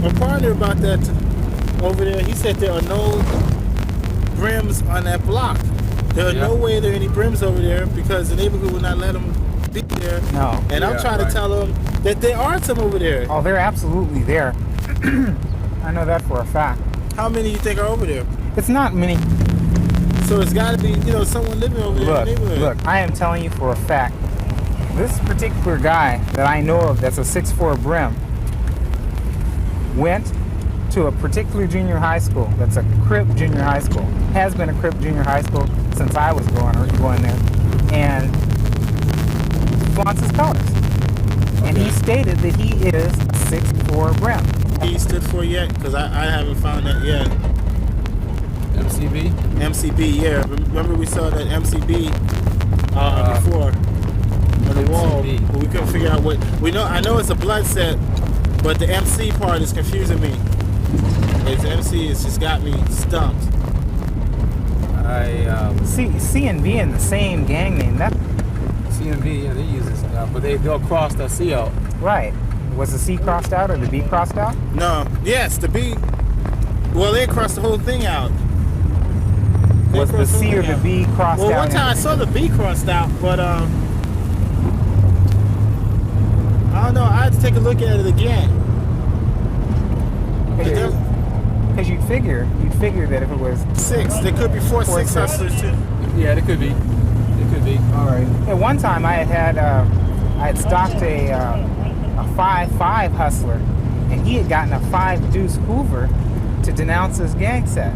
my partner about that over there. He said there are no brims on that block. There are no way there are any brims over there because the neighborhood will not let them be there. No. And I'm trying to tell them that there are some over there. Oh, they're absolutely there. I know that for a fact. How many you think are over there? It's not many. So it's got to be, someone living over there in the neighborhood. Look, I am telling you for a fact. This particular guy that I know of that's a 6'4" brim went to a particular junior high school that's a Crip junior high school. Has been a Crip junior high school since I was going there. And flaunts his colors. Okay. And he stated that he is a 6'4" brim. He stood for yet? Because I haven't found that yet. MCB? MCB, yeah. Remember we saw that MCB before on the wall, but we couldn't figure out what. I know it's a blood set, but the MC part is confusing me. The MC has just got me stumped. C and B in the same gang name. That C and B, yeah, they use this now, but they'll cross that C out. Right. Was the C crossed out or the B crossed out? No. Yes, the B. Well, they crossed the whole thing out. Was the C or the B crossed out? Well, one time I saw the B crossed out, but I don't know. I had to take a look at it again. Because you'd figure that if it was 6, there could be 4 6 hustlers too. Yeah, there could be. All right. At one time, I had stopped a 5'5" hustler, and he had gotten a 5 deuce Hoover to denounce his gang set.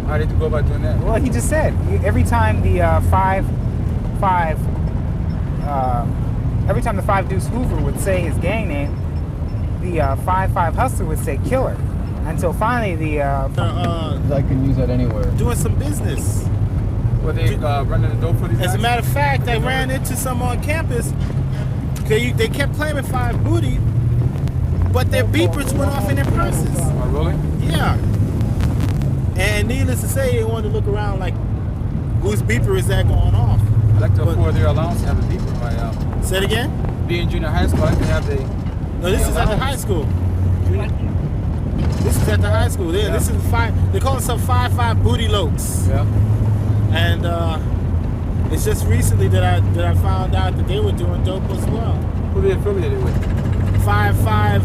How did you go about doing that? Well, he just said every time the 5 deuce Hoover would say his gang name, the 5'5" hustler would say killer. Until finally the I can use that anywhere. Doing some business. Were they running the dope for these guys? As a matter of fact, I ran into some on campus. They kept claiming 5 booty, but their beepers went off in their purses. Oh, really? Yeah. And needless to say, they wanted to look around like, whose beeper is that going off? I like to afford their allowance to have a beeper. Say it again? Being junior high school, I like to have the. No, this is at the high school. This is at the high school. This is 5. They call themselves 5'5" booty lokes. Yeah. And it's just recently that I found out that they were doing dope as well. Who they affiliated with? 5'5"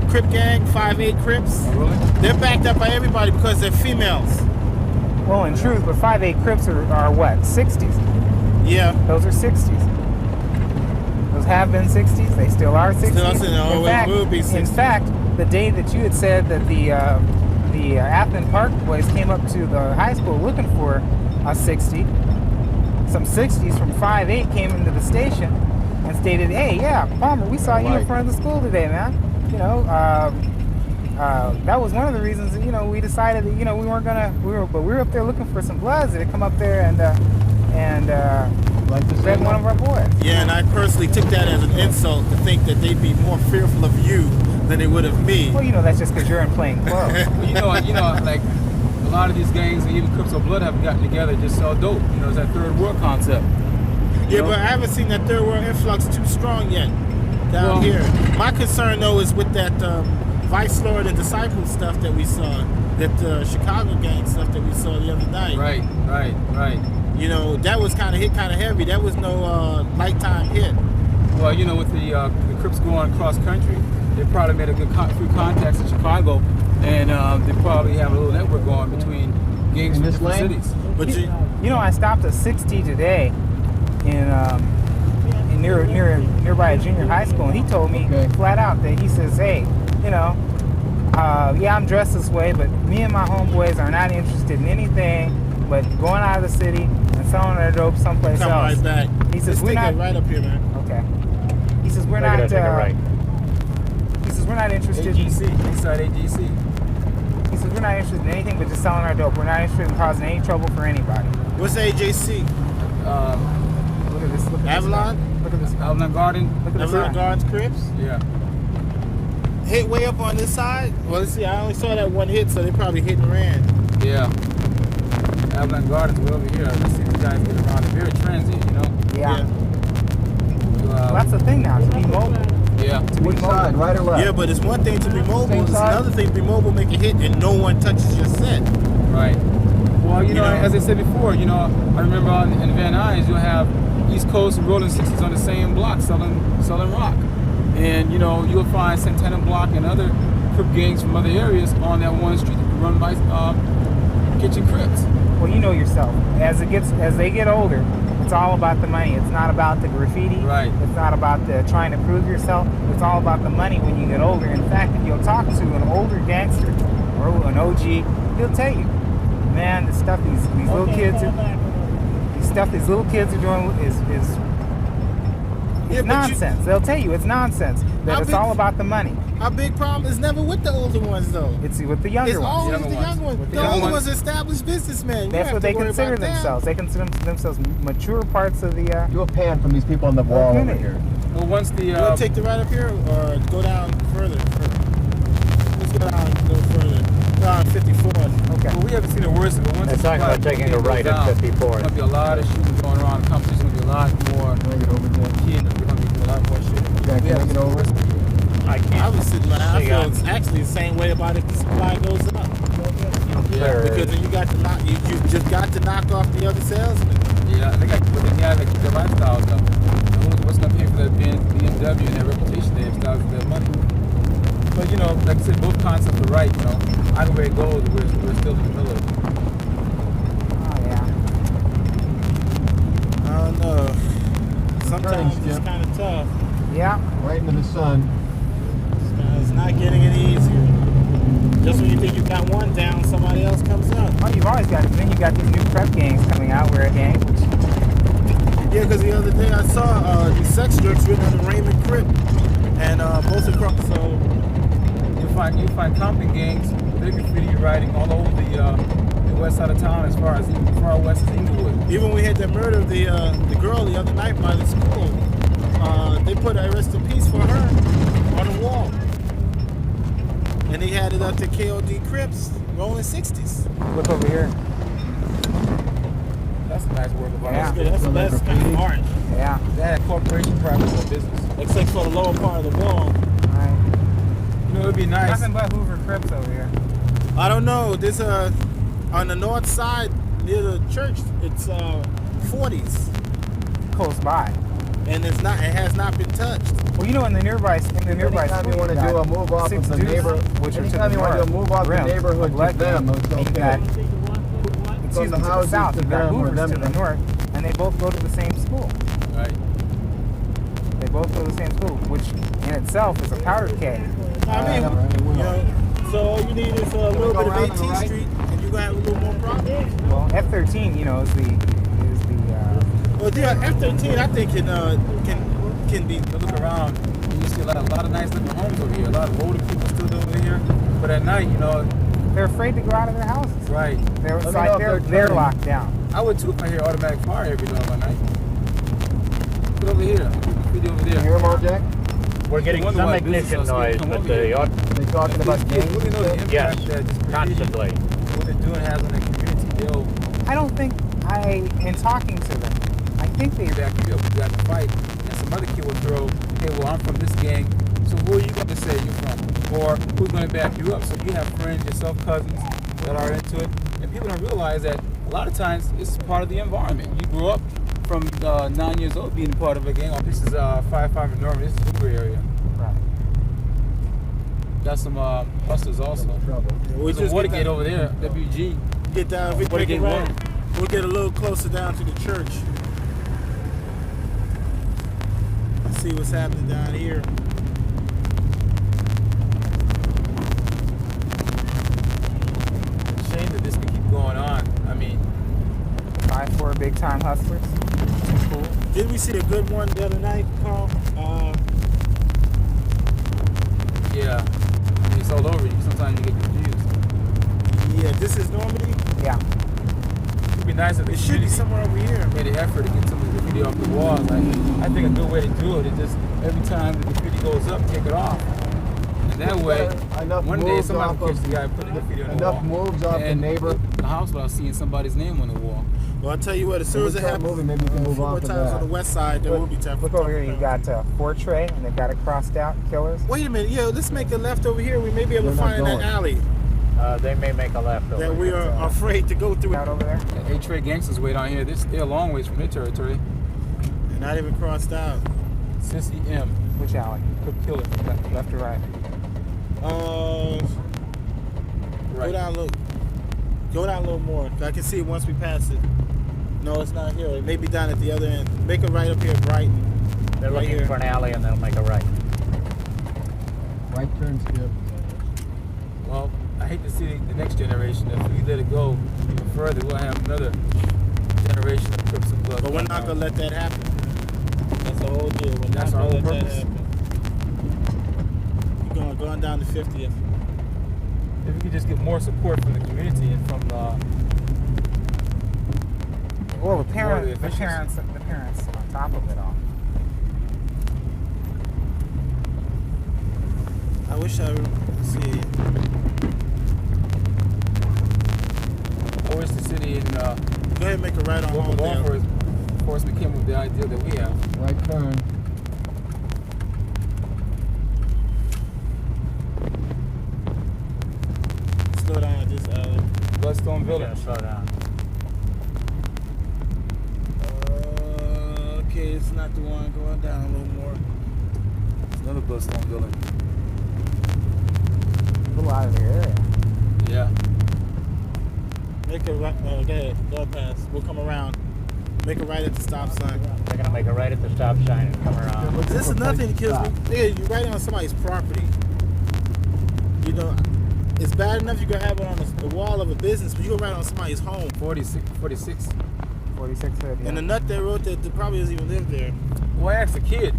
Crip gang, 5'8" Crips. Oh, really? They're backed up by everybody because they're females. Well, in truth, but 5'8" Crips are what? 60s. Yeah. Those are 60s. Those have been 60s. They still are 60s. In fact, the day that you had said that the Athens Park boys came up to the high school looking for a 60, some 60s from 5'8" came into the station and stated, "Hey, yeah, Palmer, we saw you in front of the school today, man." That was one of the reasons that, we decided that, we weren't gonna, we were up there looking for some bloods that had come up there and read one of our boys. Yeah, and I personally took that as an insult to think that they'd be more fearful of you than they would of me. Well, that's just because you're in plain clothes. Like a lot of these gangs and even Crips or Blood have gotten together just sell dope. It's that third world concept. Yeah, but I haven't seen that third world influx too strong yet down here. My concern though is with that Vice Lord and Disciple stuff that we saw, that Chicago gang stuff that we saw the other night. Right. That was kind of heavy. That was no nighttime hit. Well, with the Crips going across country, they probably made a good few contacts in Chicago, and they probably have a little network going between gangs in different cities. But I stopped a 60 today in nearby a junior high school, and he told me flat out that he says, "Hey, I'm dressed this way, but me and my homeboys are not interested in anything but going out of the city and selling our dope someplace else." Come right back. He says, "We're not right up here, man." Okay. He says, "We're not." He says, "We're not interested." AGC, Eastside AGC. He says, "We're not interested in anything but just selling our dope. We're not interested in causing any trouble for anybody." What's AJC? Look at this. Avalon? Look at this. Avalon Garden. Look at this. Avalon Gardens Crips? Yeah. Hit way up on this side? Well, let's see. I only saw that one hit, so they probably hit and ran. Yeah. Avalon Gardens way over here. Let's see these guys get around. They're very transient, Yeah. Well, that's the thing now. To be mobile. Yeah. Which side, right or left? Yeah, but it's one thing to be mobile. Same It's side? another thing to be mobile, make a hit, and no one touches your set. Right. Well, you know, know? as I said before, you know, I remember in Van Nuys, you'll have East Coast and Rolling 60s on the same block selling rock. And, you know, you'll find Santana Block and other Crip gangs from other areas on that one street run by Kitchen Crips. Well, you know yourself. As they get older, it's all about the money. It's not about the graffiti. Right. It's not about the trying to prove yourself. It's all about the money when you get older. In fact, if you'll talk to an older gangster or an OG, he'll tell you, man, the stuff these little kids are doing is nonsense. They'll tell you it's nonsense. That it's all about the money. Our big problem is never with the older ones, though. It's with the younger It's ones. always the young ones. The older ones are established businessmen. That's what they consider themselves. They consider themselves mature parts of the. Do a pan from these people on the wall over here. Well, once the... You want to take the right up here or go down further? Let's go down a little further. Down 54th. Okay. Well, we haven't seen the worst of it. Once They're talking about taking a right at 54th. There's going to be a lot of shooting going around. The competition's going to be a lot more kids. We're going to be doing a lot more shooting. Jack, can I get over? I can't. I was sitting there. I feel it's actually the same way about if the supply goes up. Yeah, because then you just got to knock off the other salesmen. Yeah, they got their lifestyles up. What's going to pay for that BMW and their reputation they have with their money? But you know, like I said, both concepts are right. You know, either way it goes, we're still in the middle of it. Oh yeah. I don't know. Sometimes Thanks, it's Jim. kind of tough. Yeah. Right into the sun. It's not getting any easier. Just when you think you've got one down, somebody else comes up. Oh, you've always got. Then you got these new prep gangs coming out. We're a gang. Yeah, because the other day I saw these sex strips written on the Raymond Crip, and both across. So You find comping gangs, they're graffiti writing all over the west side of town, as far west as Inglewood. even when we had that murder of the girl the other night by the school, they put a rest in peace for her on the wall, and they had it up to KOD Crips rolling 60s. Look over here. That's a nice work of art. Yeah. That's kind of orange, Yeah. They had a corporation private for business. except for the lower part of the wall. Right. You know, it'd be nice. Nothing but Hoover Crips over here. I don't know. This on the north side near the church, it's 40s, Close by. and it has not been touched. Well, you know, in the nearby Anytime you want to do a move off of the neighborhood, anytime you want to do a move off the neighborhood to them, it's you got, okay. excuse me, the to the houses south, to you got them or Hoovers them to to the them. north, and they both go to the same school. Right. They both go to the same school, which in itself is a powder keg. I mean, you know, so all you need is a little bit of 18th Street, and you're gonna have a little more problems. Well, F13, you know, is the Well, yeah, F13, I think can be. You look around, and you see a lot of nice looking homes over here. A lot of older people still over here. But at night, you know, they're afraid to go out of their houses. right. They're locked down. I would too if I hear automatic fire every day of my night. Put over here. Video over You there. hear them all, Jack? We're getting Wonder some why ignition business noise, come but over the here. They talking about These kids gangs? really know the impact yes, that this graffiti, constantly. what they're doing has on the community. I don't think in talking to them, I think they Back you up, you got to fight. And some other kid will throw, hey, well, I'm from this gang, so who are you going to say you're from? Or who's going to back you up? So you have friends, yourself, cousins that are into it. And people don't realize that a lot of times it's part of the environment. You grew up from 9 years old being part of a gang. Oh, this is 5-5 in Norman, this is Hoover area. right. Got some busters also. We There's a Watergate over there, WG. Get down. If we take Watergate it right, 1. we'll get a little closer down to the church. See what's happening down here. Shame that this can keep going on. I mean, 5-4 big time hustlers. Cool. Did we see a good one the other night, Carl? yeah. I mean, it's all over. Sometimes you get confused. Yeah, this is Normandy. Yeah. It'd be nice if the It should be community somewhere over here. made an effort to get some of the graffiti off the walls. I think a good way to do it is just every time the graffiti goes up, take it off. And that way, Enough one day moves somebody off will catch of- the guy putting the graffiti on the Enough wall. moves off the And neighbor. the house without seeing somebody's name on the wall. Well, I'll tell you what, as soon as it happens, moving, maybe we can move more off of times on the that. west side, then we'll be tough. Look over here, you got Fortray, and they got it crossed out, Killers. Wait a minute, yo, let's make a left over here. We may be able to We're not find that going. alley They may make a left over that we here. are afraid to go through. Out over there. Yeah, A-Trade gangsters way down here. They're a long ways from their territory. And not even crossed out. Cincy M. Which alley? Killer. Left or right? Go Right. down a little. Go down a little more. I can see it once we pass it. No, it's not here. It may be down at the other end. Make a right up here, Brighton. They're right looking here. for an alley and they'll make a right. Right turn, Skip. Well, I hate to see the next generation. If we let it go even further, we'll have another generation of Crips and Bloods. But we're not gonna let that happen. That's the whole deal. We're That's not our gonna whole let that purpose. happen. You're going down to 50th. If we could just get more support from the community and from Well, the the parents officials. on top of it all. I wish I would see. I wish the city and Go ahead and make a right on local law Holmdale. enforcement came with the idea that we have. Right turn. Slow down at this alley. Bloodstone Yeah, Village. slow down. Okay, it's not the one. Going down a little more. It's another Bloodstone Village. A little out of the area. Yeah. Make a right. Go ahead. Go past. We'll come around. Make a right at the stop sign. They're gonna make a right at the stop sign and come around. This is nothing that kills me. Yeah, you're right on somebody's property. You know, it's bad enough you can have it on the wall of a business, but you go right on somebody's home. 46. 46 hood, yeah. And the nut that wrote that probably doesn't even live there. Well, I asked the kid.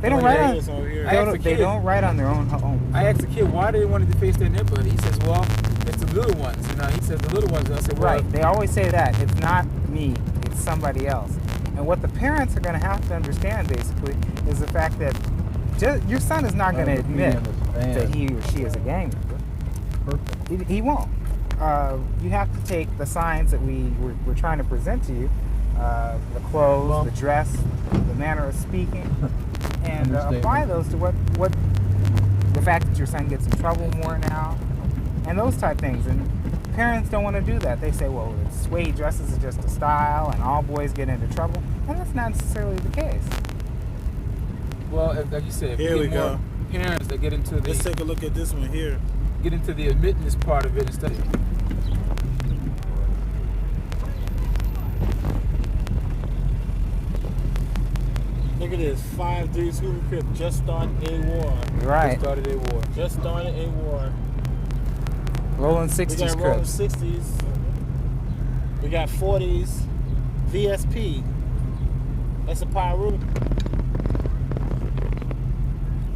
They don't Oh, write yeah, on. it's over here. I asked the They kid. don't write on their own home. I asked the kid why they wanted to face their neighborhood. He says, well, it's the little ones. You know, he says the little ones. And I said, well, Right. They always say that. It's not me. It's somebody else. And what the parents are going to have to understand, basically, is the fact that your son is not going to admit that he or she is a gang member. Perfect. He won't. You have to take the signs that we're trying to present to you, the clothes, the dress, the manner of speaking, and apply those to what the fact that your son gets in trouble more now, and those type things. And parents don't want to do that. They say, well, suede dresses is just a style, and all boys get into trouble, and that's not necessarily the case. well, like you said, if Here we we get more go. parents that get into Let's take a look at this one here. the admittance part of it instead of Look at this. 5 dudes who just started a war. Right. started a war. Just started a war. Rolling We 60s got rolling Crips. 60s. We got 40s. VSP. That's a Pyru.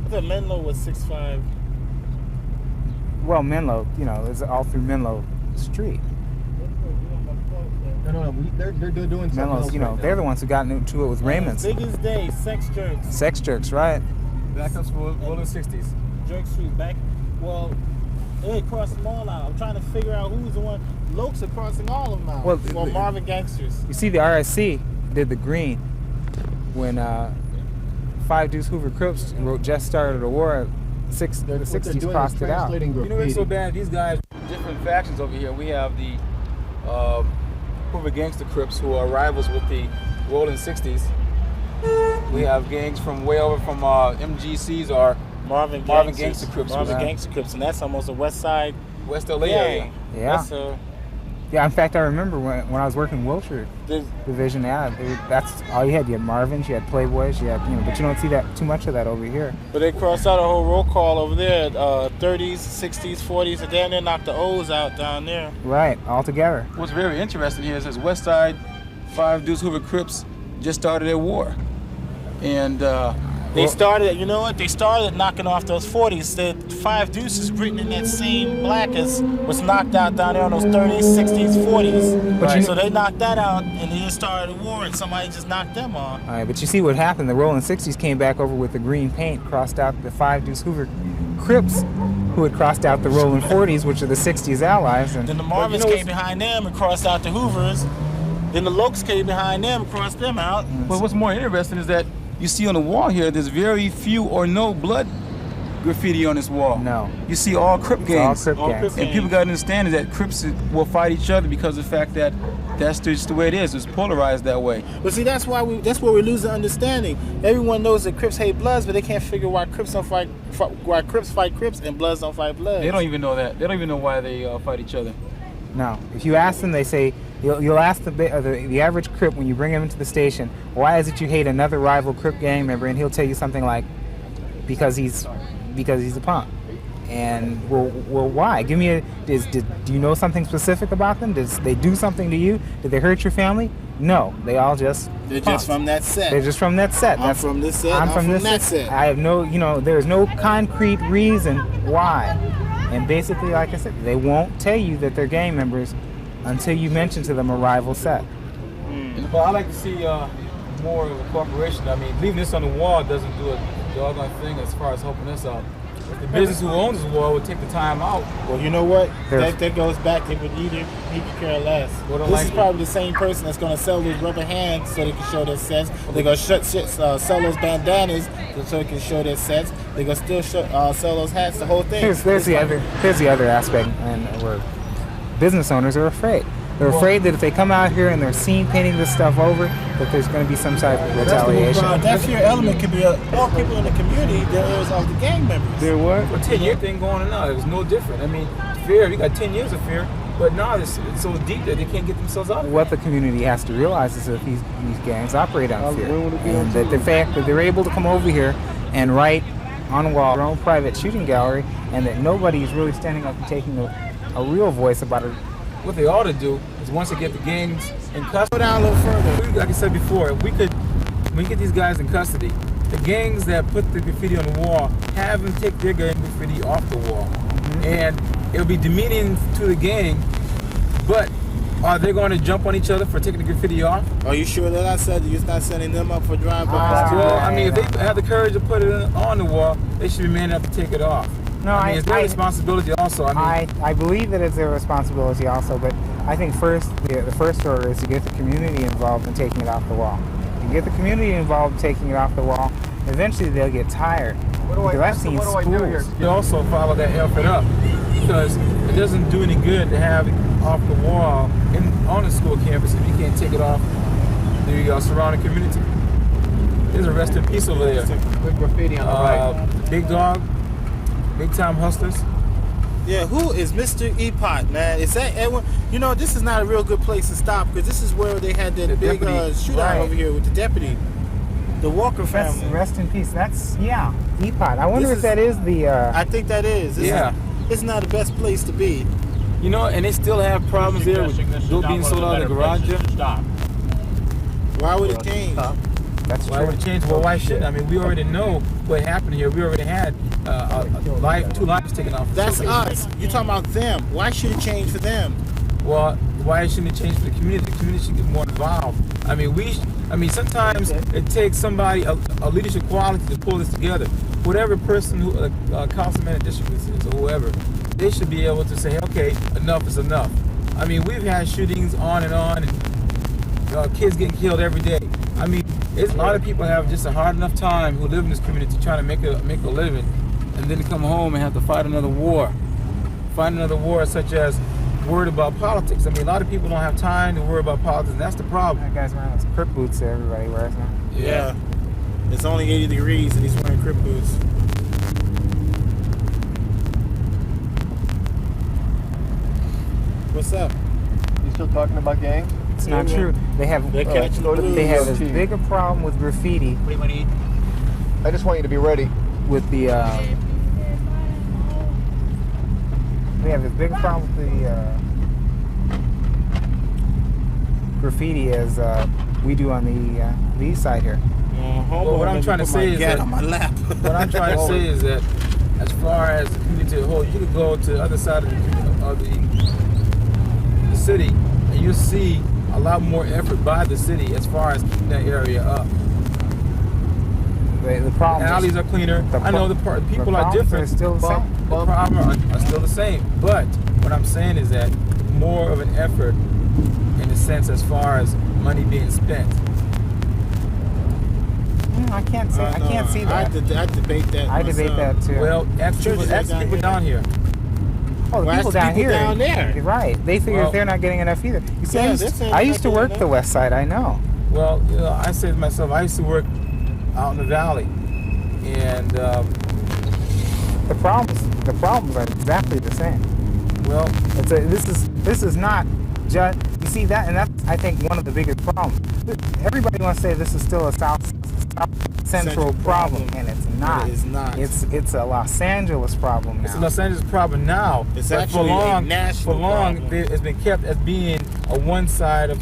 I thought Menlo was 6'5". Well, Menlo, it's all through Menlo Street. No, they're doing something Menlo's, else right they're now. the ones who got into it with Raymond's. Big as day, sex jerks. Sex jerks, right? Backups for rolling 60s. Jerk Street back. Well, they crossed them all out. I'm trying to figure out who's the one. Lokes are crossing all of them out. Well, Marvin Gangsters. You see, the RSC did the green when 5 Deuce Hoover Crips wrote "Just Started a War." The What they're 60s doing crossed is it out. translating You know what's so graffiti. bad? These guys, different factions over here. We have the Hoover Gangster Crips who are rivals with the rolling 60s. We have gangs from way over from MGCs or Marvin Gangster Crips. Marvin Yeah. Gangster Crips, and that's almost a West Side West LA area. gang. Yeah. That's Yeah, in fact, I remember when I was working Wilshire there's- Division. Yeah, that's all you had. You had Marvins, you had Playboys, you had but you don't see that too much of that over here. but they crossed out a whole roll call over there. 30s, 60s, 40s, and then they knocked the O's out down there. Right, all together. What's very interesting here is this West Side 5 Deuce Hoover Crips just started their war. And They started, you know what? They started knocking off those 40s. The 5 Deuces written in that same black as was knocked out down there on those 30s, 60s, 40s. But So they knocked that out, and they just started a war, and somebody just knocked them off. All right, but you see what happened. The rolling 60s came back over with the green paint, crossed out the 5 Deuce Hoover Crips, who had crossed out the rolling 40s, which are the 60s allies. And Then the Marvins came behind them and crossed out the Hoovers. Then the Lokes came behind them, crossed them out. But what's more interesting is that you see on the wall here, there's very few or no blood graffiti on this wall. No. You see all Crip gangs. All Crip gangs. And people got to understand is that Crips will fight each other because of the fact that that's just the way it is. It's polarized that way. But see, that's where we lose the understanding. Everyone knows that Crips hate Bloods, but they can't figure why Crips fight Crips and Bloods don't fight Bloods. They don't even know that. They don't even know why they fight each other. No. If you ask them, they say, you'll ask the average Crip when you bring him into the station, why is it you hate another rival Crip gang member? And he'll tell you something like, because he's a punk. And well, why? Give me do you know something specific about them? Did they do something to you? Did they hurt your family? No, they all just they're punks. just from that set. They're just from that set. I'm from this set. I'm from that set. I have no, there's no concrete reason why. And basically, like I said, they won't tell you that they're gang members until you mention to them a rival set. But I like to see more of a cooperation. I mean, leaving this on the wall doesn't do a doggone thing as far as helping us out. If the business who owns this wall would take the time out. Well, you know what? That goes back. They would need he could care less. This is probably the same person that's going to sell those rubber hands so they can show their sets. They're going to sell those bandanas so they can show their sets. They're going to still sell those hats. The whole thing. Here's the other aspect, and where business owners are afraid. They're afraid that if they come out here and they're seen painting this stuff over, that there's going to be some type of retaliation. That fear element could be more people in the community than it was of the gang members. There what? A 10-year thing going on now. It was no different. I mean, fear, you got 10 years of fear, but now it's so deep that they can't get themselves out of it. What the community has to realize is that these gangs operate on fear. And that the fact that they're able to come over here and write on the wall their own private shooting gallery, and that nobody is really standing up and taking a real voice about it. What they ought to do is once they get the gangs in custody, Go down a little further. like I said before, if we get these guys in custody, the gangs that put the graffiti on the wall, have them take their gang graffiti off the wall. And it'll be demeaning to the gang, but are they going to jump on each other for taking the graffiti off? Are you sure that I said you're not setting them up for drive-by? Well, I mean, if they have the courage to put it on the wall, they should be man enough to take it off. No, I mean, it's their responsibility also. I believe that it's their responsibility also, but I think the first order is to get the community involved in taking it off the wall. You get the community involved in taking it off the wall, eventually they'll get tired. What do I do here? You also follow that effort up, because it doesn't do any good to have it off the wall on the school campus if you can't take it off the surrounding community. There's a rest in peace over there. With graffiti on the right. Big Dog, Big Time Hustlers. Yeah, who is Mr. Epot, man? Is that Edwin? This is not a real good place to stop, because this is where they had that big shootout over here with the deputy. The Walker family. Rest in peace. That's, Epot. I wonder if that is the... I think that is. It's not the best place to be. And they still have problems there with dope being sold out of the garage. Why would it change? That's why would it change? Well, why shouldn't? I mean, we already know what happened here. We already had two lives taken off. That's us. You're talking about them. Why should it change for them? Well, why shouldn't it change for the community? The community should get more involved. I mean, sometimes it takes somebody, a leadership quality to pull this together. Whatever person who, councilman in district is, or whoever, they should be able to say, okay, enough is enough. I mean, we've had shootings on, and kids getting killed every day. I mean, a lot of people have just a hard enough time who live in this community trying to make a living, and then to come home and have to fight another war. Fight another war such as worried about politics. I mean, a lot of people don't have time to worry about politics, and that's the problem. That guy's wearing those Crip boots that everybody wears now. Yeah. It's only 80 degrees, and he's wearing Crip boots. What's up? You still talking about gangs? It's not true. They have as big a problem with graffiti. What do you want to eat? I just want you to be ready. With the they have as big a problem with the graffiti as we do on the east side here. Well, what I'm trying to say is that on my lap. What I'm trying to say is that as far as the community as a whole, you could go to the other side of the city, and you'll see a lot more effort by the city as far as keeping that area up. The problem the alleys are cleaner. I know the people are different. Still the same. The problem are still the same. But what I'm saying is that more of an effort in a sense as far as money being spent. I can't say. I can't see that. I debate that. I debate that too. Well, ask people down here. Oh, the people down here. Down there. You're right. They figure they're not getting enough either. You see, I used to work the West Side. I know. Well, you know, I said to myself, I used to work out in the valley, and the problems are exactly the same. Well, this is not just, you see that, and that's, I think, one of the biggest problems. Everybody wants to say this is still a South Central problem, and it's not. It is not. It's a Los Angeles problem now. It's a Los Angeles problem now. It's but actually a national problem. It's been kept as being a one side of